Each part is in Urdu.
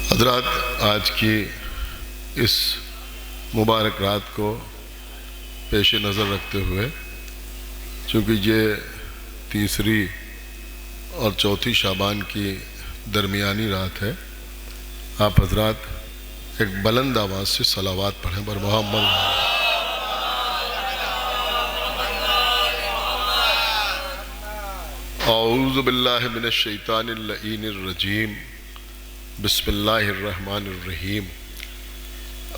حضرات، آج کی اس مبارک رات کو پیش نظر رکھتے ہوئے، چونکہ یہ تیسری اور چوتھی شعبان کی درمیانی رات ہے، آپ حضرات ایک بلند آواز سے صلوات پڑھیں بر محمد۔ اعوذ باللہ من الشیطان اللعین الرجیم، بسم اللہ الرحمن الرحیم۔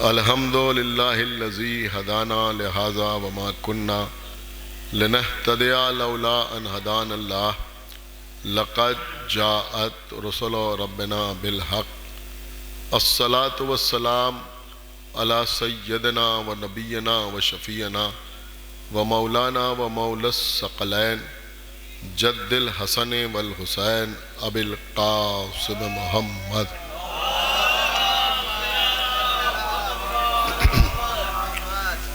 الحمدللہ الذی ہدانا لہذا وما کننا لنہتدی لولا ان ہدانا اللہ، لقد جاءت رسل ربنا بالحق، الصلاة والسلام علی سیدنا و نبینا و شفیعنا و مولانا و مولا الثقلین جد الحسن والحسین ابی القاسم محمد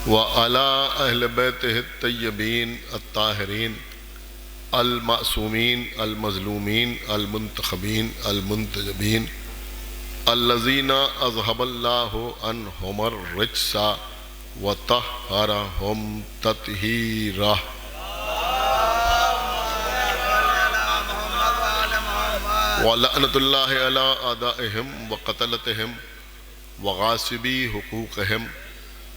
وعلی اہل بیتہ الطیبین الطاہرین المعصومین المظلومین المنتخبین المنتجبین الذین اذہب اللہ عنہم الرجس وطہرہم تطہیرا۔ وَلَعْنَةُ اللَّهِ عَلَىٰ أَعْدَائِهِمْ وَقَتَلَتِهِمْ وَغَاصِبِي حُقُوقِهِمْ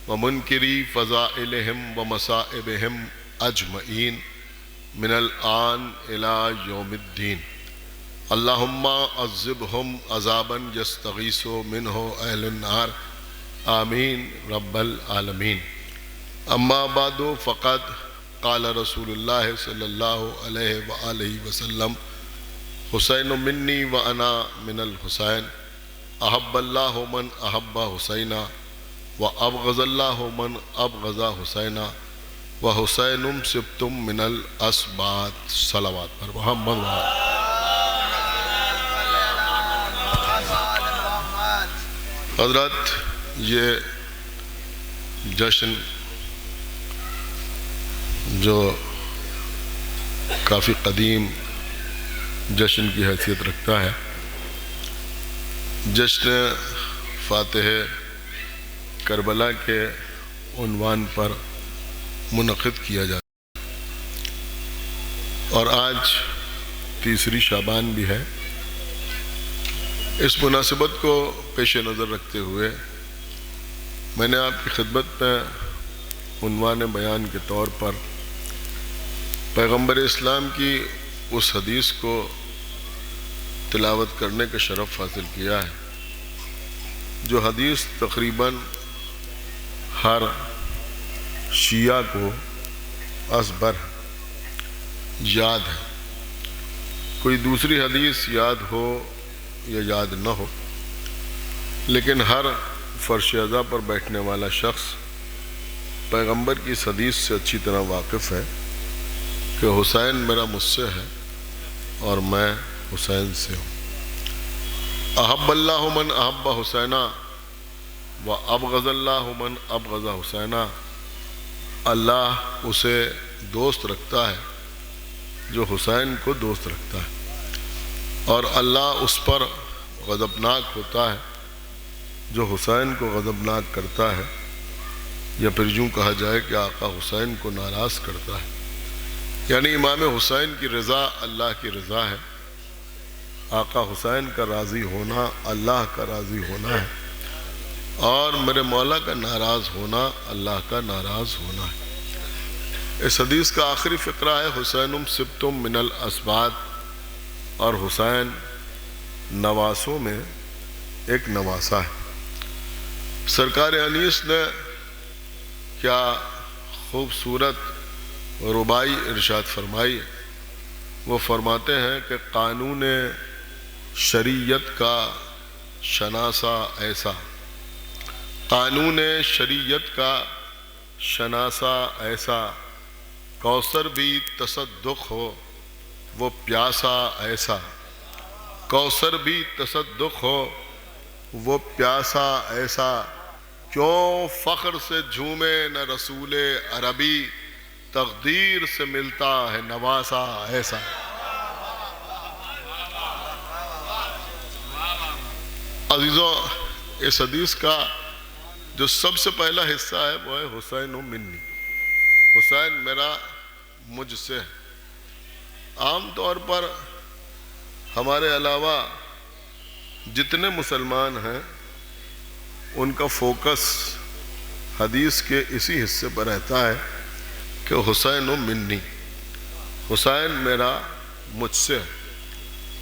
وَمُنْكِرِي فَضَائِلِهِمْ وَمَصَائِبِهِمْ أَجْمَعِينَ مِنَ الْآنِ إِلَىٰ يَوْمِ الدِّينِ اللہم عذبہم عذابا یستغیث منہ اہل النار، آمین رب العالمین۔ اما بعد فقد قال رسول اللہ صلی اللہ علیہ وآلہ وسلم، حسین منی وانا من الحسین، احب اللہ من احب حسینا وابغض اللہ من ابغض حسینا وحسین سبتم من الاسباط۔ صلوات پر محمد وآلہ۔ حضرات، یہ جشن جو کافی قدیم جشن کی حیثیت رکھتا ہے، جشن فاتح کربلا کے عنوان پر منعقد کیا جاتا ہے، اور آج تیسری شعبان بھی ہے۔ اس مناسبت کو پیش نظر رکھتے ہوئے میں نے آپ کی خدمت میں عنوان بیان کے طور پر پیغمبر اسلام کی اس حدیث کو تلاوت کرنے کا شرف حاصل کیا ہے، جو حدیث تقریباً ہر شیعہ کو ازبر یاد ہے۔ کوئی دوسری حدیث یاد ہو یا یاد نہ ہو، لیکن ہر فرش ازا پر بیٹھنے والا شخص پیغمبر کی اس حدیث سے اچھی طرح واقف ہے کہ حسین میرا مجھ سے ہے اور میں حسین سے ہوں۔ احب اللہ من احب حسینا و ابغض اللہ من ابغض حسینا۔ اللہ اسے دوست رکھتا ہے جو حسین کو دوست رکھتا ہے، اور اللہ اس پر غضبناک ہوتا ہے جو حسین کو غضبناک کرتا ہے، یا پھر یوں کہا جائے کہ آقا حسین کو ناراض کرتا ہے۔ یعنی امام حسین کی رضا اللہ کی رضا ہے، آقا حسین کا راضی ہونا اللہ کا راضی ہونا ہے، اور میرے مولا کا ناراض ہونا اللہ کا ناراض ہونا ہے۔ اس حدیث کا آخری فقرہ ہے حسین سبتم من الاسباط، اور حسین نواسوں میں ایک نواسا ہے۔ سرکار انیس نے کیا خوبصورت رباعی ارشاد فرمائی۔ وہ فرماتے ہیں کہ قانون شریعت کا شناسہ ایسا، قانون شریعت کا شناسہ ایسا، کوثر بھی تصدق ہو وہ پیاسا ایسا، کوثر بھی تصدق ہو وہ پیاسا ایسا، کیوں فخر سے جھومے نہ رسول عربی، تقدیر سے ملتا ہے نواسا ایسا۔ عزیزوں، اس حدیث کا جو سب سے پہلا حصہ ہے وہ ہے حسین منی، حسین میرا مجھ سے ہے۔ عام طور پر ہمارے علاوہ جتنے مسلمان ہیں ان کا فوکس حدیث کے اسی حصے پر رہتا ہے کہ حسین منی، حسین میرا مجھ سے ہے۔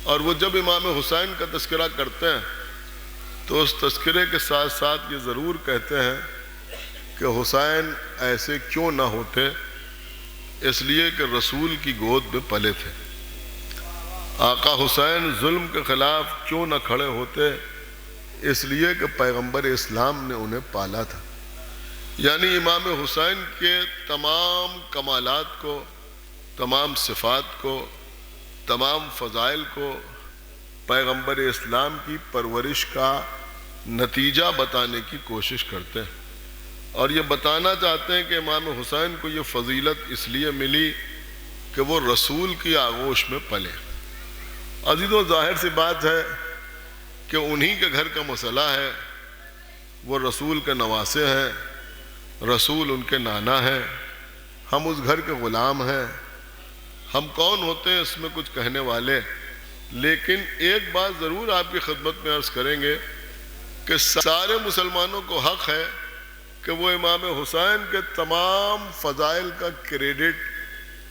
اور وہ جب امام حسین کا تذکرہ کرتے ہیں تو اس تذکرے کے ساتھ ساتھ یہ ضرور کہتے ہیں کہ حسین ایسے کیوں نہ ہوتے، اس لیے کہ رسول کی گود میں پلے تھے۔ آقا حسین ظلم کے خلاف کیوں نہ کھڑے ہوتے، اس لیے کہ پیغمبر اسلام نے انہیں پالا تھا۔ یعنی امام حسین کے تمام کمالات کو، تمام صفات کو، تمام فضائل کو پیغمبر اسلام کی پرورش کا نتیجہ بتانے کی کوشش کرتے ہیں، اور یہ بتانا چاہتے ہیں کہ امام حسین کو یہ فضیلت اس لیے ملی کہ وہ رسول کی آغوش میں پلے۔ عزیزوں، ظاہر سی بات ہے کہ انہی کے گھر کا مسئلہ ہے، وہ رسول کے نواسے ہیں، رسول ان کے نانا ہیں، ہم اس گھر کے غلام ہیں، ہم کون ہوتے ہیں اس میں کچھ کہنے والے۔ لیکن ایک بات ضرور آپ کی خدمت میں عرض کریں گے کہ سارے مسلمانوں کو حق ہے کہ وہ امام حسین کے تمام فضائل کا کریڈٹ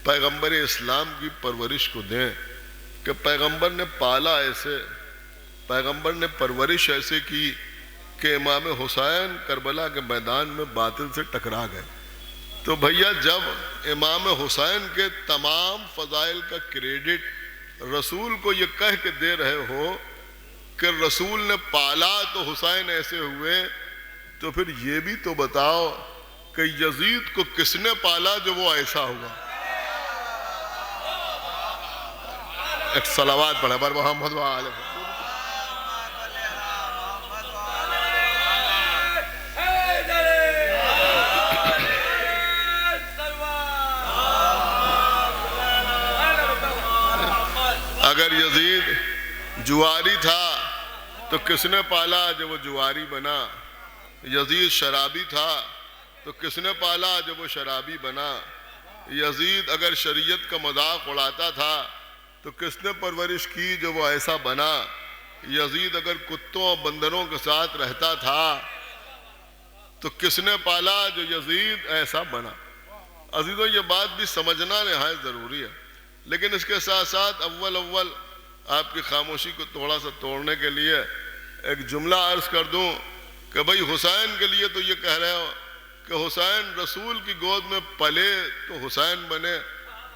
پیغمبر اسلام کی پرورش کو دیں کہ پیغمبر نے پالا ایسے، پیغمبر نے پرورش ایسے کی کہ امام حسین کربلا کے میدان میں باطل سے ٹکرا گئے۔ تو بھیا جب امام حسین کے تمام فضائل کا کریڈٹ رسول کو یہ کہہ کے دے رہے ہو کہ رسول نے پالا تو حسین ایسے ہوئے، تو پھر یہ بھی تو بتاؤ کہ یزید کو کس نے پالا جو وہ ایسا ہوا۔ ایک صلوات پڑھا بر محمد وآلہ۔ اگر یزید جواری تھا تو کس نے پالا جب وہ جواری بنا؟ یزید شرابی تھا تو کس نے پالا جب وہ شرابی بنا؟ یزید اگر شریعت کا مذاق اڑاتا تھا تو کس نے پرورش کی جو وہ ایسا بنا؟ یزید اگر کتوں اور بندروں کے ساتھ رہتا تھا تو کس نے پالا جو یزید ایسا بنا؟ عزیزوں، یہ بات بھی سمجھنا نہایت ضروری ہے، لیکن اس کے ساتھ ساتھ اول آپ کی خاموشی کو تھوڑا سا توڑنے کے لیے ایک جملہ عرض کر دوں کہ بھئی حسین کے لیے تو یہ کہہ رہے ہو کہ حسین رسول کی گود میں پلے تو حسین بنے،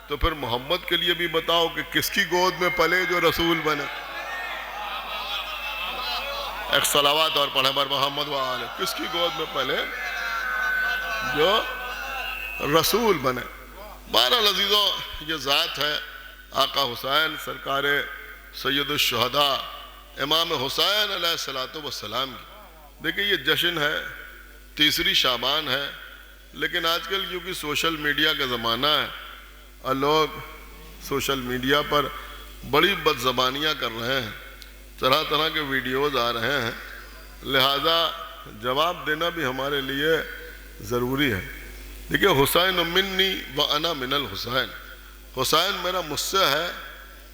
تو پھر محمد کے لیے بھی بتاؤ کہ کس کی گود میں پلے جو رسول بنے۔ ایک صلوات اور پڑھیں بر محمد وآلہ۔ کس کی گود میں پلے جو رسول بنے۔ بہرحال عزیزوں، یہ ذات ہے آقا حسین سرکار سید الشہداء امام حسین علیہ السلام کی۔ دیکھیں، یہ جشن ہے، 3 شعبان ہے، لیکن آج کل کیونکہ سوشل میڈیا کا زمانہ ہے اور لوگ سوشل میڈیا پر بڑی بد زبانیاں کر رہے ہیں، طرح طرح کے ویڈیوز آ رہے ہیں، لہذا جواب دینا بھی ہمارے لیے ضروری ہے۔ دیکھیں، حسین منی وانا من الحسین، حسین میرا مجھ سے ہے،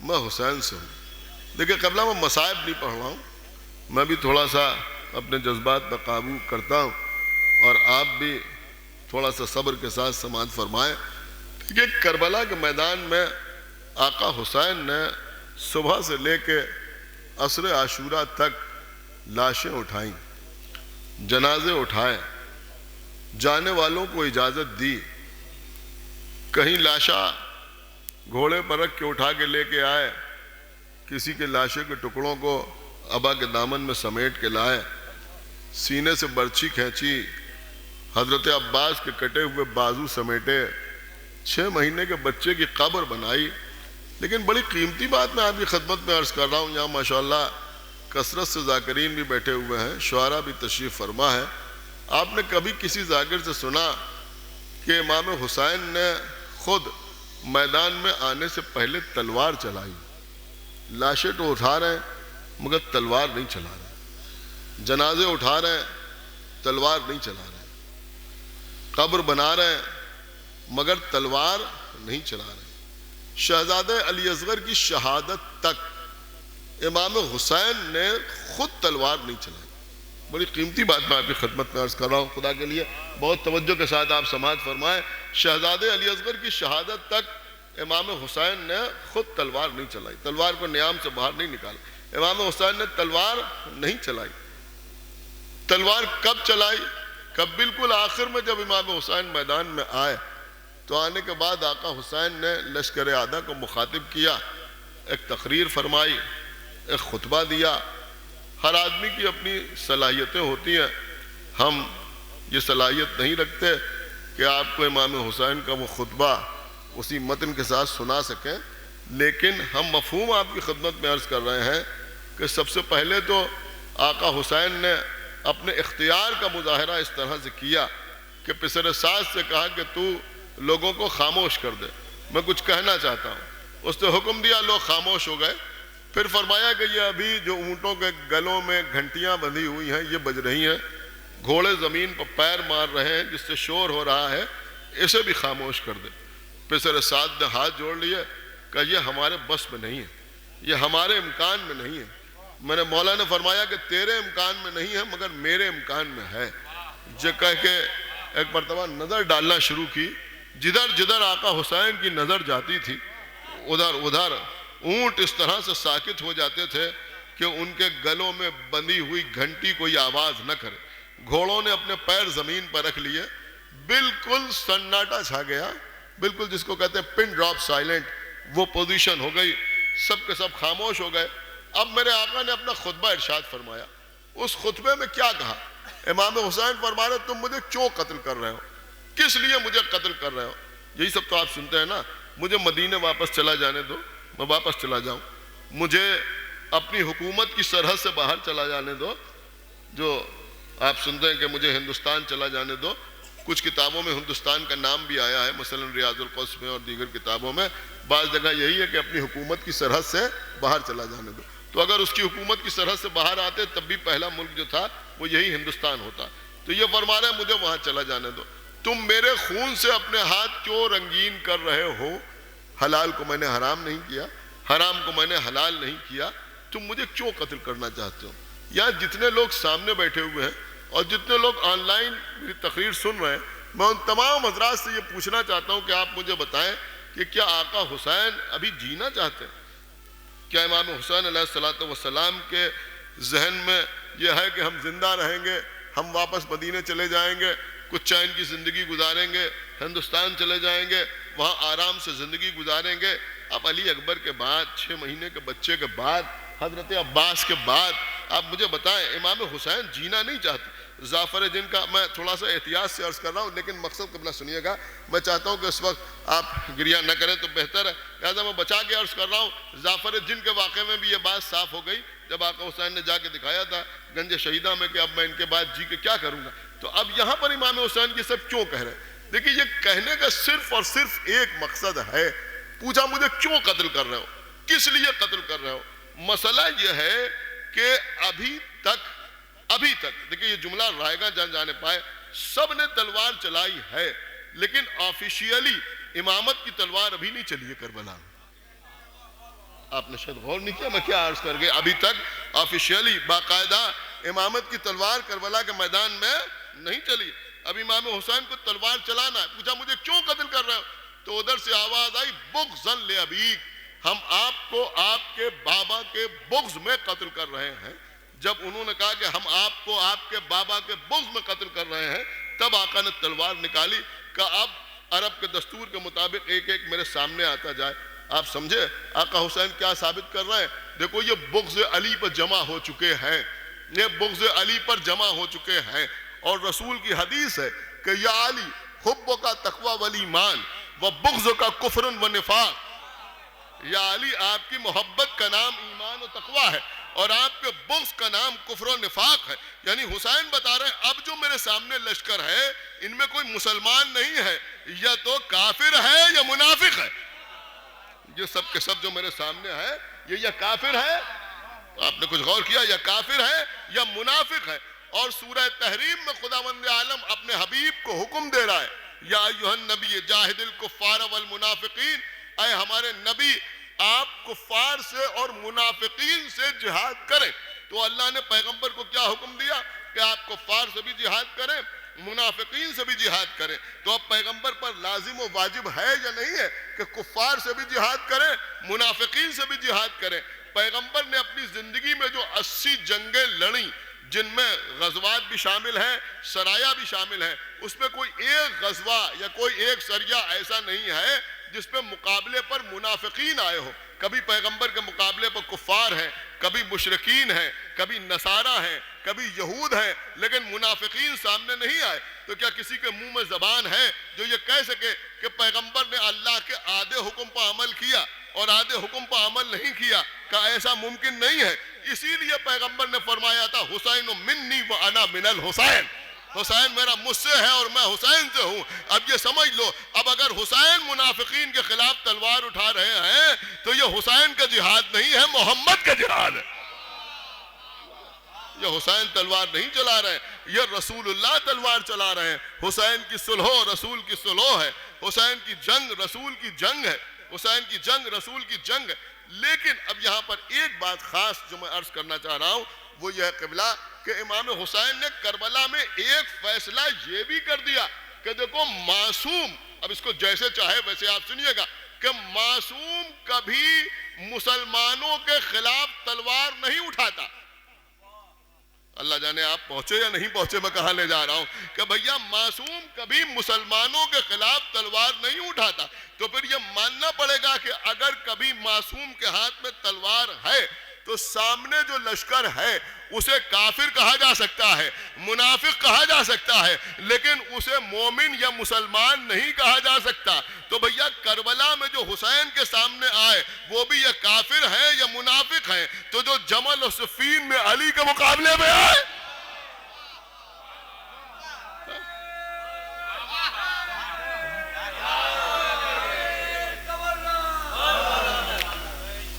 میں حسین سے ہوں۔ دیکھیں، قبلہ میں مصائب نہیں پڑھ رہا ہوں، میں بھی تھوڑا سا اپنے جذبات پر قابو کرتا ہوں، اور آپ بھی تھوڑا سا صبر کے ساتھ سماعت فرمائیں۔ دیکھیں، کربلا کے میدان میں آقا حسین نے صبح سے لے کے عصر عاشورہ تک لاشیں اٹھائیں، جنازے اٹھائے، جانے والوں کو اجازت دی، کہیں لاشا گھوڑے پر رکھ کے اٹھا کے لے کے آئے، کسی کے لاشے کے ٹکڑوں کو ابا کے دامن میں سمیٹ کے لائے، سینے سے برچھی کھینچی، حضرت عباس کے کٹے ہوئے بازو سمیٹے، 6 مہینے کے بچے کی قبر بنائی۔ لیکن بڑی قیمتی بات میں آپ کی خدمت میں عرض کر رہا ہوں، یہاں ماشاءاللہ کثرت سے ذاکرین بھی بیٹھے ہوئے ہیں، شعراء بھی تشریف فرما ہے۔ آپ نے کبھی کسی ذاکر سے سنا کہ امام حسین نے خود میدان میں آنے سے پہلے تلوار چلائی؟ لاشیں تو اٹھا رہے ہیں مگر تلوار نہیں چلا رہے۔ جنازے اٹھا رہے ہیں تلوار نہیں چلا رہے ہیں، قبر بنا رہے ہیں مگر تلوار نہیں چلا رہے ہیں۔ شہزادہ علی اصغر کی شہادت تک امام حسین نے خود تلوار نہیں چلائی۔ بڑی قیمتی بات میں آپ کی خدمت میں عرض کر رہا ہوں، خدا کے لیے بہت توجہ کے ساتھ آپ سماعت فرمائیں۔ شہزادہ علی اصغر کی شہادت تک امام حسین نے خود تلوار نہیں چلائی، تلوار کو نیام سے باہر نہیں نکالا۔ امام حسین نے تلوار نہیں چلائی۔ تلوار کب چلائی؟ کب؟ بالکل آخر میں جب امام حسین میدان میں آئے تو آنے کے بعد آقا حسین نے لشکر اعداء کو مخاطب کیا، ایک تقریر فرمائی، ایک خطبہ دیا۔ ہر آدمی کی اپنی صلاحیتیں ہوتی ہیں، ہم یہ صلاحیت نہیں رکھتے کہ آپ کو امام حسین کا وہ خطبہ اسی متن کے ساتھ سنا سکیں، لیکن ہم مفہوم آپ کی خدمت میں عرض کر رہے ہیں کہ سب سے پہلے تو آقا حسین نے اپنے اختیار کا مظاہرہ اس طرح سے کیا کہ پسر ساز سے کہا کہ تو لوگوں کو خاموش کر دے، میں کچھ کہنا چاہتا ہوں۔ اس نے حکم دیا، لوگ خاموش ہو گئے۔ پھر فرمایا کہ یہ ابھی جو اونٹوں کے گلوں میں گھنٹیاں بندھی ہوئی ہیں یہ بج رہی ہیں، گھوڑے زمین پر پیر مار رہے ہیں جس سے شور ہو رہا ہے، اسے بھی خاموش کر دے۔ پسر سعد نے ہاتھ جوڑ لیے کہ یہ ہمارے بس میں نہیں ہے، یہ ہمارے امکان میں نہیں ہے۔ میں نے مولا نے فرمایا کہ تیرے امکان میں نہیں ہے مگر میرے امکان میں ہے۔ جو کہہ کے ایک مرتبہ نظر ڈالنا شروع کی، جدھر جدھر آقا حسین کی نظر جاتی تھی ادھر ادھر اونٹ اس طرح سے ساکت ہو جاتے تھے کہ ان کے گلوں میں بندھی ہوئی گھنٹی کوئی آواز نہ کرے۔ گھوڑوں نے اپنے پیر زمین پر رکھ لیے، بالکل سناٹا چھا گیا، بالکل جس کو کہتے ہیں پن ڈراپ سائلنٹ، وہ پوزیشن ہو گئی، سب کے سب خاموش ہو گئے۔ اب میرے آقا نے اپنا خطبہ ارشاد فرمایا۔ اس خطبے میں کیا کہا؟ امام حسین فرما رہے تم مجھے کیوں قتل کر رہے ہو؟ کس لیے مجھے قتل کر رہے ہو؟ یہی سب تو آپ سنتے ہیں نا، مجھے مدینے واپس چلا جانے دو، میں واپس چلا جاؤں، مجھے اپنی حکومت کی سرحد سے باہر چلا جانے دو، جو آپ سنتے ہیں کہ مجھے ہندوستان چلا جانے دو۔ کچھ کتابوں میں ہندوستان کا نام بھی آیا ہے، مثلا ریاض القدس میں اور دیگر کتابوں میں بعض جگہ یہی ہے کہ اپنی حکومت کی سرحد سے باہر چلا جانے دو۔ تو اگر اس کی حکومت کی سرحد سے باہر آتے تب بھی پہلا ملک جو تھا وہ یہی ہندوستان ہوتا۔ تو یہ فرما رہے ہیں مجھے وہاں چلا جانے دو۔ تم میرے خون سے اپنے ہاتھ کیوں رنگین کر رہے ہو؟ حلال کو میں نے حرام نہیں کیا، حرام کو میں نے حلال نہیں کیا، تم مجھے کیوں قتل کرنا چاہتے ہو؟ یہاں جتنے لوگ سامنے بیٹھے ہوئے ہیں اور جتنے لوگ آن لائن میری تقریر سن رہے ہیں، میں ان تمام حضرات سے یہ پوچھنا چاہتا ہوں کہ آپ مجھے بتائیں کہ کیا آقا حسین ابھی جینا چاہتے ہیں؟ کیا امام حسین علیہ الصلوۃ والسلام کے ذہن میں یہ ہے کہ ہم زندہ رہیں گے، ہم واپس مدینے چلے جائیں گے، کچھ چین کی زندگی گزاریں گے، ہندوستان چلے جائیں گے، وہاں آرام سے زندگی گزاریں گے؟ اب علی اکبر کے بعد، 6 مہینے کے بچے کے بعد، حضرت عباس کے بعد آپ مجھے بتائیں امام حسین جینا نہیں چاہتے؟ ظافر جن کا میں تھوڑا سا احتیاط سے عرض کر رہا ہوں، لیکن مقصد قبلہ سنیے گا، میں چاہتا ہوں کہ اس وقت آپ گریہ نہ کریں تو بہتر ہے، لہٰذا میں بچا کے عرض کر رہا ہوں۔ ظافر جن کے واقعے میں بھی یہ بات صاف ہو گئی جب آقا حسین نے جا کے دکھایا تھا گنج شہیدہ میں کہ اب میں ان کے بعد جی کے کیا کروں گا۔ تو اب یہاں پر امام حسین کی سب کیوں کہہ رہے ہیں؟ دیکھیے یہ کہنے کا صرف اور صرف ایک مقصد ہے۔ پوچھا مجھے کیوں قتل کر رہے ہو، کس لیے قتل کر رہے ہو؟ مسئلہ یہ ہے کہ ابھی تک دیکھیں یہ جملہ رائے گاں جان جانے پائے، سب نے تلوار چلائی ہے لیکن آفیشیلی امامت کی تلوار ابھی نہیں چلی ہے کربلا میں۔ آپ نے شاید غور نہیں کیا میں کیا عرض کر گئے، ابھی تک آفیشیلی باقاعدہ امامت کی تلوار کربلا کے میدان میں نہیں چلی۔ اب امام حسین کو تلوار چلانا ہے۔ پوچھا مجھے کیوں قتل کر رہے ہو؟ تو ادھر سے آواز آئی بغضاً لأبیک، ہم آپ کو آپ کے بابا کے بغض میں قتل کر رہے ہیں۔ جب انہوں نے کہا کہ ہم آپ کو آپ کے بابا کے بغض میں قتل کر رہے ہیں، تب آقا نے تلوار نکالی کہ اب عرب کے دستور کے مطابق ایک ایک میرے سامنے آتا جائے۔ آپ سمجھے آقا حسین کیا ثابت کر رہے ہیں؟ دیکھو یہ بغض علی پر جمع ہو چکے ہیں، یہ بغض علی پر جمع ہو چکے ہیں، اور رسول کی حدیث ہے کہ یا علی حب کا تقوی والایمان و بغض کا کفر و نفاق۔ یا علی آپ کی محبت کا نام ایمان و تقوی ہے اور آپ کے بغض کا نام کفر و نفاق ہے۔ یعنی حسین بتا رہے ہیں اب جو میرے سامنے لشکر ہے ان میں کوئی مسلمان نہیں ہے، یا تو کافر ہے یا منافق ہے۔ یہ سب کے سب جو میرے سامنے ہے یہ یا کافر ہے آپ نے کچھ غور کیا؟ یا کافر ہے یا منافق ہے. اور سورہ تحریم میں خداوند عالم اپنے حبیب کو حکم دے رہا ہے یا ایھا النبی جاہد الکفار والمنافقین، اے ہمارے نبی آپ کفار سے اور منافقین سے جہاد کریں. تو اللہ نے پیغمبر کو کیا حکم دیا کہ آپ کفار سے بھی جہاد کریں، منافقین سے بھی جہاد کریں. تو اب پیغمبر پر لازم و واجب ہے یا نہیں ہے کہ کفار سے بھی جہاد کریں، منافقین سے بھی جہاد کریں؟ پیغمبر نے اپنی زندگی میں جو 80 جنگیں لڑیں، جن میں غزوات بھی شامل ہیں، سرایا بھی شامل ہیں، اس میں کوئی ایک غزوہ یا کوئی ایک سریہ ایسا نہیں ہے جس پہ مقابلے پر منافقین آئے ہو. کبھی پیغمبر کے مقابلے پر کفار ہیں، کبھی مشرکین ہیں، کبھی نصارہ ہیں، کبھی یہود ہیں، لیکن منافقین سامنے نہیں آئے. تو کیا کسی کے منہ میں زبان ہے جو یہ کہہ سکے کہ پیغمبر نے اللہ کے آدھے حکم پر عمل کیا اور آدھے حکم پر عمل نہیں کیا؟ کہ ایسا ممکن نہیں ہے. اسی لیے پیغمبر نے فرمایا تھا حسین منی وانا من الحسین، حسین میرا مجھ سے ہے اور میں حسین سے ہوں. اب یہ سمجھ لو، اب اگر حسین منافقین کے خلاف تلوار اٹھا رہے ہیں تو یہ حسین کا جہاد نہیں ہے، محمد کا جہاد ہے. یہ حسین تلوار نہیں چلا رہے، یہ رسول اللہ تلوار چلا رہے ہیں. حسین کی صلح رسول کی صلح ہے، حسین کی جنگ رسول کی جنگ ہے، حسین کی جنگ رسول کی جنگ ہے. لیکن اب یہاں پر ایک بات خاص جو میں عرض کرنا چاہ رہا ہوں وہ یہ ہے قبلہ کہ امام حسین نے کربلا میں ایک فیصلہ یہ بھی کر دیا کہ دیکھو معصوم، اب اس کو جیسے چاہے ویسے آپ سنیے گا، کہ معصوم کبھی مسلمانوں کے خلاف تلوار نہیں اٹھاتا. اللہ جانے آپ پہنچے یا نہیں پہنچے میں کہاں لے جا رہا ہوں، کہ بھیا معصوم کبھی مسلمانوں کے خلاف تلوار نہیں اٹھاتا. تو پھر یہ ماننا پڑے گا کہ اگر کبھی معصوم کے ہاتھ میں تلوار ہے تو سامنے جو لشکر ہے اسے کافر کہا جا سکتا ہے، منافق کہا جا سکتا ہے، لیکن اسے مومن یا مسلمان نہیں کہا جا سکتا. تو بھیا کربلا میں جو حسین کے سامنے آئے وہ بھی یا کافر ہیں یا منافق ہیں. تو جو جمل و صفین میں علی کے مقابلے میں آئے،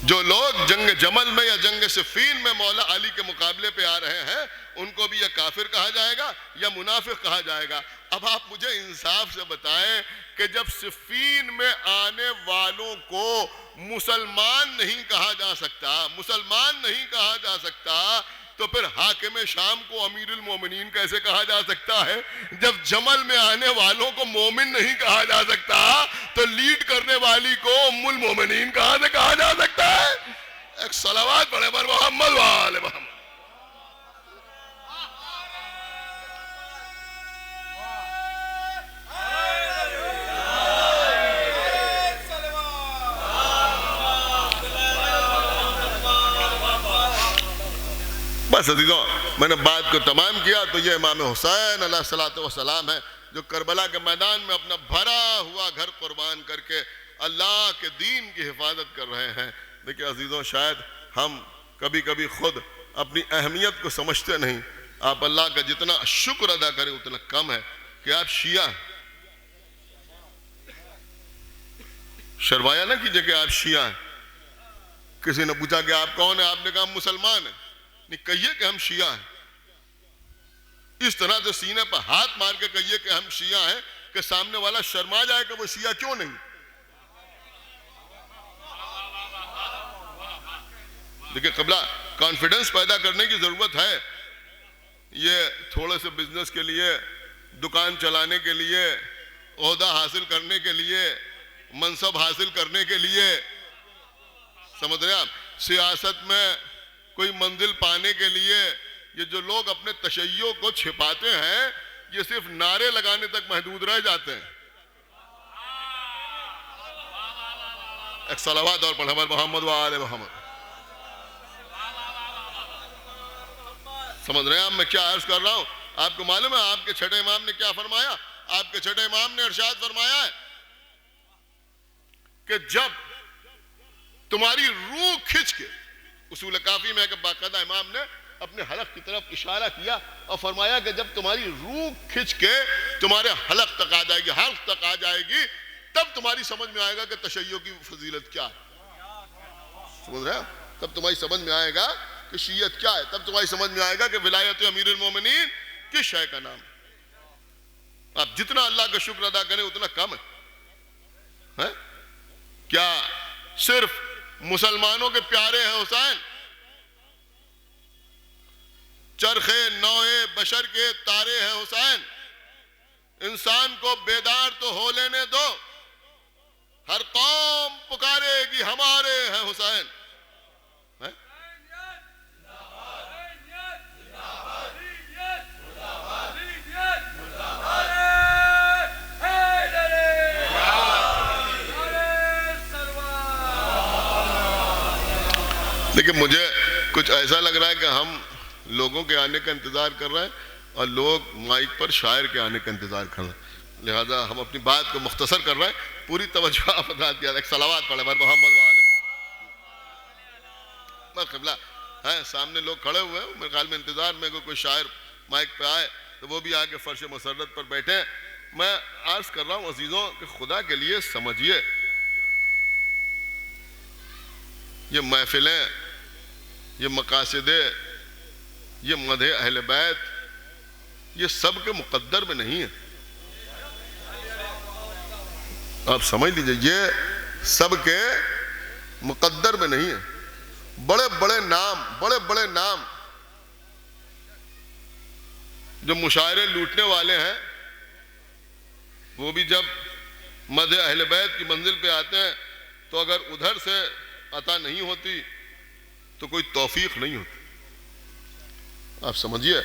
جو لوگ جنگ جمل میں یا جنگ صفین میں مولا علی کے مقابلے پہ آ رہے ہیں ان کو بھی یا کافر کہا جائے گا یا منافق کہا جائے گا. اب آپ مجھے انصاف سے بتائیں کہ جب صفین میں آنے والوں کو مسلمان نہیں کہا جا سکتا، مسلمان نہیں کہا جا سکتا، تو پھر حاکم شام کو امیر المومنین کیسے کہا جا سکتا ہے؟ جب جمل میں آنے والوں کو مومن نہیں کہا جا سکتا تو لیڈ کرنے والی کو ام المومنین کہاں سے کہا جا سکتا ہے؟ ایک صلوات پڑھے پر محمد و آل محمد. بس عزیزوں، میں نے بات کو تمام کیا تو یہ امام حسین علیہ الصلوۃ والسلام ہے جو کربلا کے میدان میں اپنا بھرا ہوا گھر قربان کر کے اللہ کے دین کی حفاظت کر رہے ہیں. دیکھیں عزیزوں، شاید ہم کبھی کبھی خود اپنی اہمیت کو سمجھتے نہیں. آپ اللہ کا جتنا شکر ادا کریں اتنا کم ہے کہ آپ شیعہ. شرمایا نہ کیجئے کہ آپ شیعہ ہیں. کسی نے پوچھا کہ آپ کون ہیں، آپ نے کہا مسلمان ہیں. نہیں، کہیے کہ ہم شیعہ ہیں. اس طرح سے سینے پر ہاتھ مار کے کہیے کہ ہم شیعہ ہیں کہ سامنے والا شرما جائے کہ وہ شیعہ کیوں نہیں. دیکھیں قبلہ، کانفیڈنس پیدا کرنے کی ضرورت ہے. یہ تھوڑے سے بزنس کے لیے، دکان چلانے کے لیے، عہدہ حاصل کرنے کے لیے، منصب حاصل کرنے کے لیے، سمجھ رہے ہیں آپ، سیاست میں کوئی منزل پانے کے لیے یہ جو لوگ اپنے تشیع کو چھپاتے ہیں یہ صرف نعرے لگانے تک محدود رہ جاتے ہیں. ایک صلوات اور پڑھیں محمد و آل محمد. سمجھ رہے ہیں آپ میں کیا عرض کر رہا ہوں؟ آپ کو معلوم ہے آپ کے چھٹے امام نے کیا فرمایا؟ آپ کے چھٹے امام نے ارشاد فرمایا ہے کہ جب تمہاری روح کھچ کے، اصول کافی میں کہ باقاعدہ امام نے اپنے حلق کی طرف اشارہ کیا اور فرمایا کہ جب تمہاری روح کھچ کے تمہارے حلق تک آ جائے گی، حلق تک آ جائے گی، تب تمہاری سمجھ میں آئے گا کہ تشیع کی فضیلت کیا ہے. سمجھ رہے ہیں؟ تب تمہاری سمجھ میں آئے گا کہ شیعت کیا ہے، تب تمہیں سمجھ میں آئے گا کہ ولایت امیر المومنین کس شے کا نام ہے۔ آپ جتنا اللہ کا شکر ادا کریں اتنا کم ہے۔ کیا صرف مسلمانوں کے پیارے ہیں حسین؟ چرخے نوئے بشر کے تارے ہیں حسین، انسان کو بیدار تو ہو لینے دو، ہر قوم پکارے گی ہمارے ہیں حسین۔ لیکن مجھے کچھ ایسا لگ رہا ہے کہ ہم لوگوں کے آنے کا انتظار کر رہے ہیں اور لوگ مائک پر شاعر کے آنے کا انتظار کر رہے ہیں، لہذا ہم اپنی بات کو مختصر کر رہے ہیں۔ پوری توجہ آپ حضرات کی، ایک صلوات پڑھے بر محمد و آل محمد۔ قبلہ ہے سامنے لوگ کھڑے ہوئے ہیں، میرے خیال میں انتظار میں کوئی شاعر مائک پہ آئے تو وہ بھی آگے فرش مسرت پر بیٹھے۔ میں عرض کر رہا ہوں عزیزوں کہ خدا کے لیے سمجھیے، یہ محفلیں، یہ مقاصدیں، یہ مدح اہل بیت، یہ سب کے مقدر میں نہیں ہے۔ آپ سمجھ لیجئے، یہ سب کے مقدر میں نہیں ہے۔ بڑے بڑے نام جو مشاعرے لوٹنے والے ہیں، وہ بھی جب مدح اہل بیت کی منزل پہ آتے ہیں تو اگر ادھر سے عطا نہیں ہوتی تو کوئی توفیق نہیں ہوتی۔ آپ سمجھیے،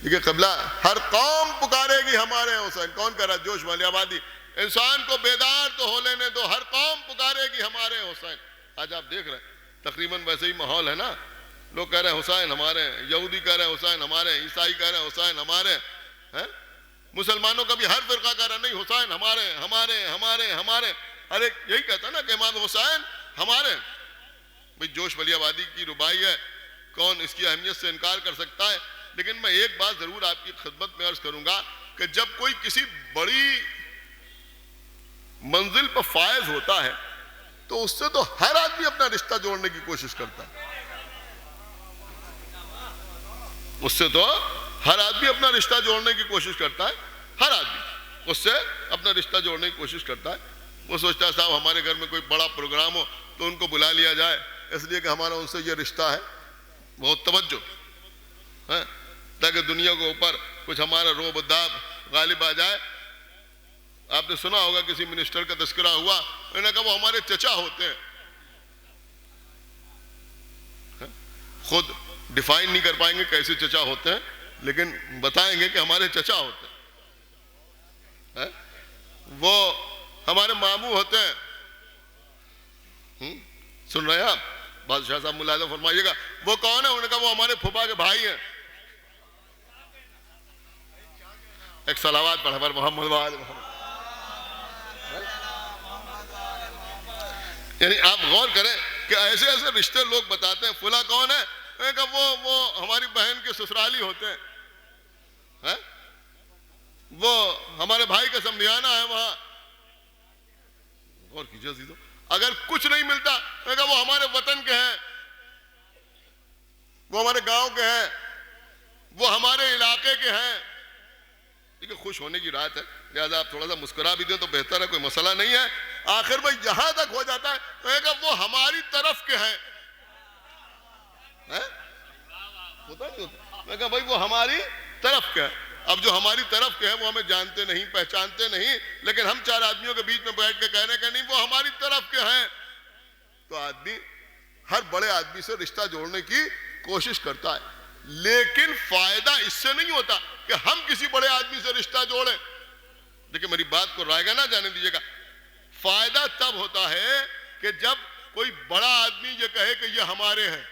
دیکھیں قبلہ ہر قوم پکارے گی ہمارے حسین، کون کہہ رہا ہے؟ جوش والی آبادی، انسان کو بیدار تو ہو لینے دو، ہر قوم پکارے گی ہمارے حسین۔ آج آپ دیکھ رہے ہیں تقریباً ویسے ہی ماحول ہے نا، لوگ کہہ رہے ہیں حسین ہمارے ہیں، یہودی کہہ رہے ہیں حسین ہمارے ہیں، عیسائی کہہ رہے ہیں حسین ہمارے ہیں، مسلمانوں کا بھی ہر فرقہ کہہ رہا ہے نہیں حسین ہمارے ہمارے ہمارے ہمارے، ہر ایک یہی کہتا ہے نا کہ امام حسین ہمارے۔ بھئی جوش ولی آبادی کی ربائی ہے، کون اس کی اہمیت سے انکار کر سکتا ہے؟ لیکن میں ایک بات ضرور آپ کی خدمت میں عرض کروں گا کہ جب کوئی کسی بڑی منزل پر فائز ہوتا ہے تو اس سے تو ہر آدمی اپنا رشتہ جوڑنے کی کوشش کرتا ہے، اس سے تو ہر آدمی اپنا رشتہ جوڑنے کی کوشش کرتا ہے، ہر آدمی اس سے اپنا رشتہ جوڑنے کی کوشش کرتا ہے۔ وہ سوچتا ہے صاحب ہمارے گھر میں کوئی بڑا پروگرام ہو تو ان کو بلا لیا جائے، اس لیے کہ ہمارا ان سے یہ رشتہ ہے، بہت توجہ ہے، تاکہ دنیا کے اوپر کچھ ہمارا روب و داب غالب آ جائے۔ آپ نے سنا ہوگا کسی منسٹر کا تذکرہ ہوا، انہوں نے کہا وہ ہمارے چچا ہوتے ہیں، خود ڈیفائن نہیں کر پائیں گے کیسے چچا ہوتے ہیں، لیکن بتائیں گے کہ ہمارے چچا ہوتے ہیں، وہ ہمارے ماموں ہوتے ہیں۔ سن رہے ہیں آپ؟ بادشاہ صاحب ملاحظہ فرمائیے گا، وہ کون ہے؟ انہوں نے کہا وہ ہمارے پھوپھا کے بھائی ہیں۔ ایک صلوات پڑھا پر محمد و آل محمد۔ یعنی آپ غور کریں کہ ایسے ایسے رشتے لوگ بتاتے ہیں، فلاں کون ہے؟ انہوں نے کہا وہ ہماری بہن کے سسرالی ہوتے ہیں، وہ ہمارے بھائی کا سمدھیانہ ہے وہاں۔ غور کیجیے عزیزو، اگر کچھ نہیں ملتا میں کہا وہ ہمارے وطن کے ہیں، وہ ہمارے گاؤں کے ہیں، وہ ہمارے علاقے کے ہیں۔ دیکھیں خوش ہونے کی رات ہے، لہذا آپ تھوڑا سا مسکرا بھی دیں تو بہتر ہے، کوئی مسئلہ نہیں ہے۔ آخر میں یہاں تک ہو جاتا ہے تو میں کہا وہ ہماری طرف کے ہیں، ہوتا نہیں ہوتا؟ میں کہا بھائی وہ ہماری طرف کے ہیں۔ اب جو ہماری طرف کے ہیں وہ ہمیں جانتے نہیں پہچانتے نہیں، لیکن ہم چار آدمیوں کے بیچ میں بیٹھ کے کہنے کہ نہیں وہ ہماری طرف کے ہیں، تو آدمی ہر بڑے آدمی سے رشتہ جوڑنے کی کوشش کرتا ہے، لیکن فائدہ اس سے نہیں ہوتا کہ ہم کسی بڑے آدمی سے رشتہ جوڑیں۔ دیکھیں میری بات کو رائے گا نہ جانے دیجیے گا، فائدہ تب ہوتا ہے کہ جب کوئی بڑا آدمی یہ کہے کہ یہ ہمارے ہیں۔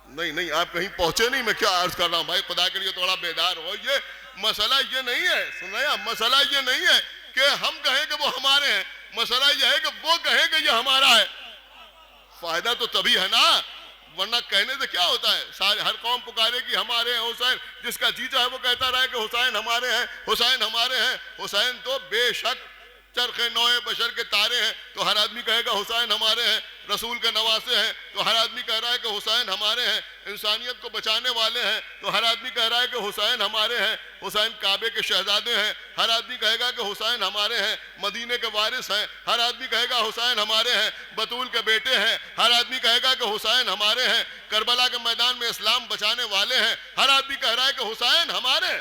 نہیں آپ کہیں پہنچے نہیں، میں کیا عرض کر رہا ہوں بھائی، خدا کے لیے تھوڑا بیدار ہو۔ یہ مسئلہ یہ نہیں ہے، سنیا، مسئلہ یہ نہیں ہے کہ ہم کہیں کہ وہ ہمارے ہیں، مسئلہ یہ ہے کہ وہ کہیں کہ یہ ہمارا ہے۔ فائدہ تو تبھی ہے نا، ورنہ کہنے سے کیا ہوتا ہے؟ سارے ہر قوم پکارے گی ہمارے ہیں حسین، جس کا جی چاہے وہ کہتا رہے کہ حسین ہمارے ہیں، حسین ہمارے ہیں۔ حسین تو بے شک چرخ نوع بشر کے تارے ہیں تو ہر آدمی کہے گا حسین ہمارے ہیں، رسول کے نواسے ہیں تو ہر آدمی کہہ رہا ہے کہ حسین ہمارے ہیں، انسانیت کو بچانے والے ہیں تو ہر آدمی کہہ رہا ہے کہ حسین ہمارے ہیں، حسین کعبے کے شہزادے ہیں، ہر آدمی کہے گا کہ حسین ہمارے ہیں، مدینے کے وارث ہیں، ہر آدمی کہے گا حسین ہمارے ہیں، بطول کے بیٹے ہیں، ہر آدمی کہے گا کہ حسین ہمارے ہیں، کربلا کے میدان میں اسلام بچانے والے ہیں، ہر آدمی کہہ رہا ہے کہ حسین ہمارے ہیں۔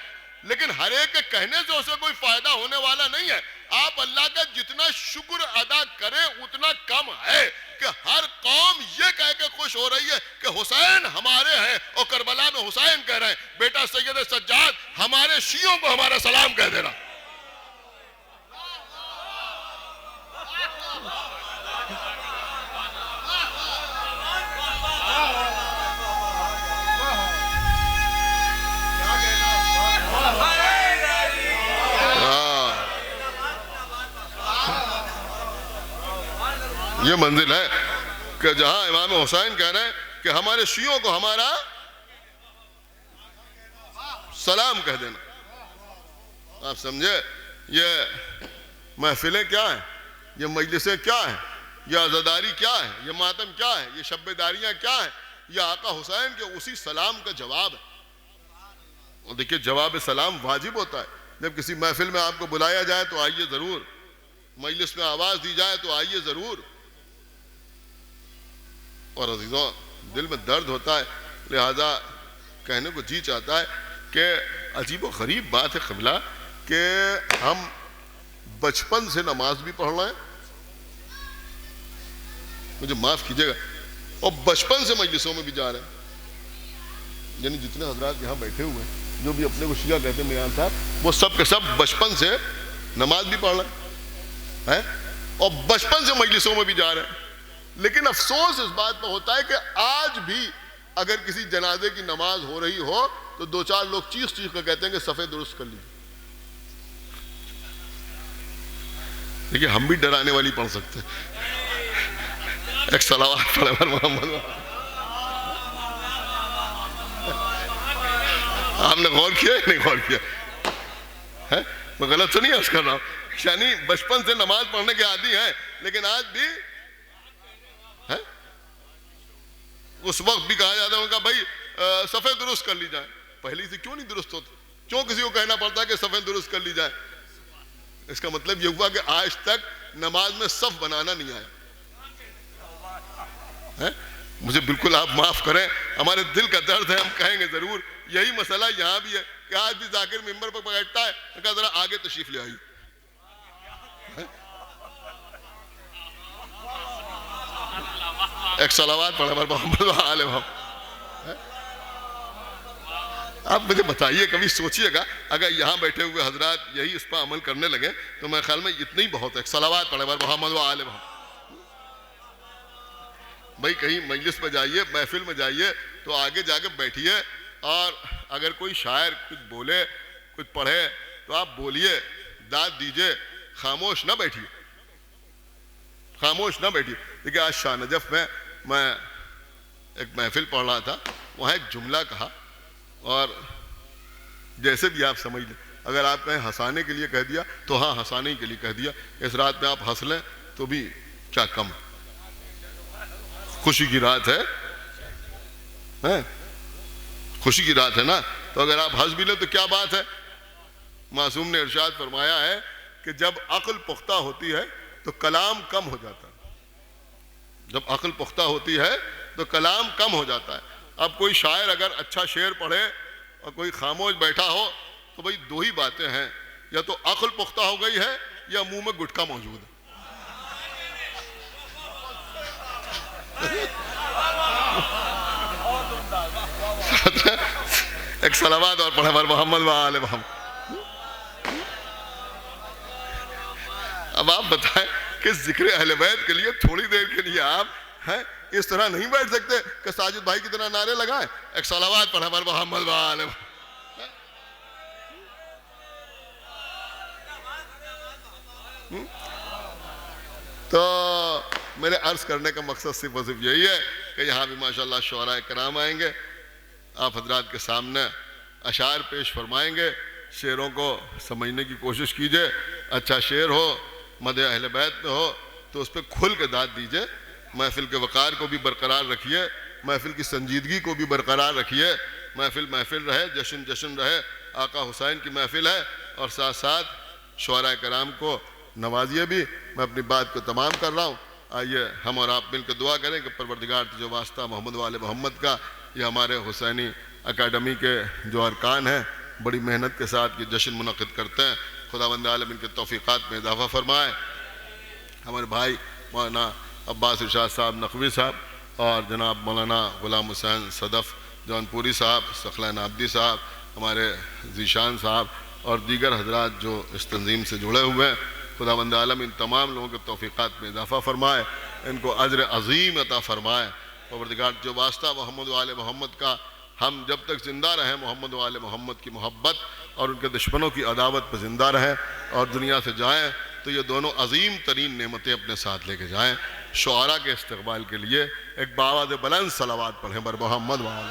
لیکن ہر ایک کے کہنے سے اسے کوئی فائدہ ہونے والا نہیں ہے۔ آپ اللہ کا جتنا شکر ادا کریں اتنا کم ہے کہ ہر قوم یہ کہہ کے خوش ہو رہی ہے کہ حسین ہمارے ہیں، اور کربلا میں حسین کہہ رہے ہیں بیٹا سید سجاد ہمارے شیعوں کو ہمارا سلام کہہ دینا۔ یہ منزل ہے کہ جہاں امام حسین کہہ رہے ہیں کہ ہمارے شیعوں کو ہمارا سلام کہہ دینا۔ آپ سمجھے یہ محفلیں کیا ہیں، یہ مجلسیں کیا ہیں، یہ عزاداری کیا ہے، یہ ماتم کیا ہے، یہ شب داریاں کیا ہیں، یہ آقا حسین کے اسی سلام کا جواب ہے۔ اور دیکھیے جواب سلام واجب ہوتا ہے۔ جب کسی محفل میں آپ کو بلایا جائے تو آئیے ضرور، مجلس میں آواز دی جائے تو آئیے ضرور۔ اور عزیزوں دل میں درد ہوتا ہے، لہذا کہنے کو جی چاہتا ہے کہ عجیب و غریب بات ہے قبلہ کہ ہم بچپن سے نماز بھی پڑھ رہے ہیں، مجھے معاف کیجیے گا، اور بچپن سے مجلسوں میں بھی جا رہے ہیں۔ یعنی جتنے حضرات یہاں بیٹھے ہوئے ہیں جو بھی اپنے کو شیعہ کہتے ہیں میران صاحب، وہ سب کے سب بچپن سے نماز بھی پڑھ رہے ہیں اور بچپن سے مجلسوں میں بھی جا رہے ہیں۔ لیکن افسوس اس بات پر ہوتا ہے کہ آج بھی اگر کسی جنازے کی نماز ہو رہی ہو تو دو چار لوگ چیخ چیخ کر کہتے ہیں کہ صفیں درست کر لیجیے۔ دیکھیے ہم بھی ڈرانے والی پڑھ سکتے ہیں، ایک صلوات پڑھے پر محمد۔ آپ نے غور کیا یا نہیں غور کیا؟ میں غلط تو نہیں عرض کر رہا ہوں، یعنی بچپن سے نماز پڑھنے کے عادی ہیں لیکن آج بھی اس وقت بھی کہا جاتا ہے ان کا بھائی صفیں درست کر لی جائیں۔ پہلے سے کیوں نہیں درست ہوتے؟ کیوں کسی کو کہنا پڑتا ہے کہ صفیں درست کر لی جائیں؟ اس کا مطلب یہ ہوا کہ آج تک نماز میں صف بنانا نہیں آیا۔ مجھے بالکل آپ معاف کریں، ہمارے دل کا درد ہے، ہم کہیں گے ضرور۔ یہی مسئلہ یہاں بھی ہے کہ آج بھی ذاکر ممبر پر بیٹھتا ہے، کہا ذرا آگے تشریف لے آئیے۔ ایک صلوات پڑھے پر محمد و آل محمد۔ آپ مجھے بتائیے، کبھی سوچئے گا اگر یہاں بیٹھے ہوئے حضرات یہی اس پر عمل کرنے لگے تو میرے خیال میں اتنی بہت ہے۔ ایک صلوات پڑھے پر محمد و آل محمد۔ بھائی کہیں مجلس میں جائیے، محفل میں جائیے تو آگے جا کے بیٹھیے، اور اگر کوئی شاعر کچھ بولے کچھ پڑھے تو آپ بولیے، داد دیجئے، خاموش نہ بیٹھیے، خاموش نہ بیٹھیے۔ دیکھیں آج شاہ نجف میں ایک محفل پڑھ رہا تھا، وہاں ایک جملہ کہا، اور جیسے بھی آپ سمجھ لیں، اگر آپ کہیں ہنسانے کے لیے کہہ دیا تو ہاں ہنسانے کے لیے کہہ دیا، اس رات میں آپ ہنس لیں تو بھی کیا کم، خوشی کی رات ہے، خوشی کی رات ہے نا، تو اگر آپ ہنس بھی لیں تو کیا بات ہے۔ معصوم نے ارشاد فرمایا ہے کہ جب عقل پختہ ہوتی ہے تو کلام کم ہو جاتا ہے، جب عقل پختہ ہوتی ہے تو کلام کم ہو جاتا ہے۔ اب کوئی شاعر اگر اچھا شعر پڑھے اور کوئی خاموش بیٹھا ہو تو بھئی دو ہی باتیں ہیں، یا تو عقل پختہ ہو گئی ہے یا منہ میں گٹکا موجود ہے۔ ایک صلوات اور پڑھے پر محمد و آل محمد۔ اب آپ بتائیں کہ ذکر اہل بیت کے لیے تھوڑی دیر کے لیے آپ اس طرح نہیں بیٹھ سکتے کہ ساجد بھائی کی طرح نعرے لگائیں؟ ایک صلوات پڑھے پر محمد و آل محمد۔ تو میرے عرض کرنے کا مقصد صرف اور صرف یہی ہے کہ یہاں بھی ماشاءاللہ شعراء کرام آئیں گے، آپ حضرات کے سامنے اشعار پیش فرمائیں گے، شعروں کو سمجھنے کی کوشش کیجئے، اچھا شعر ہو مدح اہل بیت میں ہو تو اس پہ کھل کے داد دیجئے، محفل کے وقار کو بھی برقرار رکھیے، محفل کی سنجیدگی کو بھی برقرار رکھیے، محفل رہے، جشن رہے، آقا حسین کی محفل ہے، اور ساتھ ساتھ شعراء کرام کو نوازیے بھی۔ میں اپنی بات کو تمام کر رہا ہوں، آئیے ہم اور آپ مل کے دعا کریں کہ پروردگار جو واسطہ محمد و آل محمد کا، یہ ہمارے حسینی اکیڈمی کے جو ارکان ہیں بڑی محنت کے ساتھ یہ جشن منعقد کرتے ہیں، خداوند عالم ان کے توفیقات میں اضافہ فرمائے۔ ہمارے بھائی مولانا عباس ارشاد صاحب نقوی صاحب اور جناب مولانا غلام حسین صدف جون پوری صاحب، ثقلین عابدی صاحب، ہمارے ذیشان صاحب اور دیگر حضرات جو اس تنظیم سے جڑے ہوئے ہیں، خداوند عالم ان تمام لوگوں کے توفیقات میں اضافہ فرمائے، ان کو اجر عظیم عطا فرمائے۔ پروردگار جو واسطہ محمد و آل محمد کا، ہم جب تک زندہ رہیں محمد و آل محمد کی محبت اور ان کے دشمنوں کی عداوت پہ زندہ رہیں، اور دنیا سے جائیں تو یہ دونوں عظیم ترین نعمتیں اپنے ساتھ لے کے جائیں۔ شعراء کے استقبال کے لیے ایک بآواز بلند صلوات پڑھیں بر محمد و آل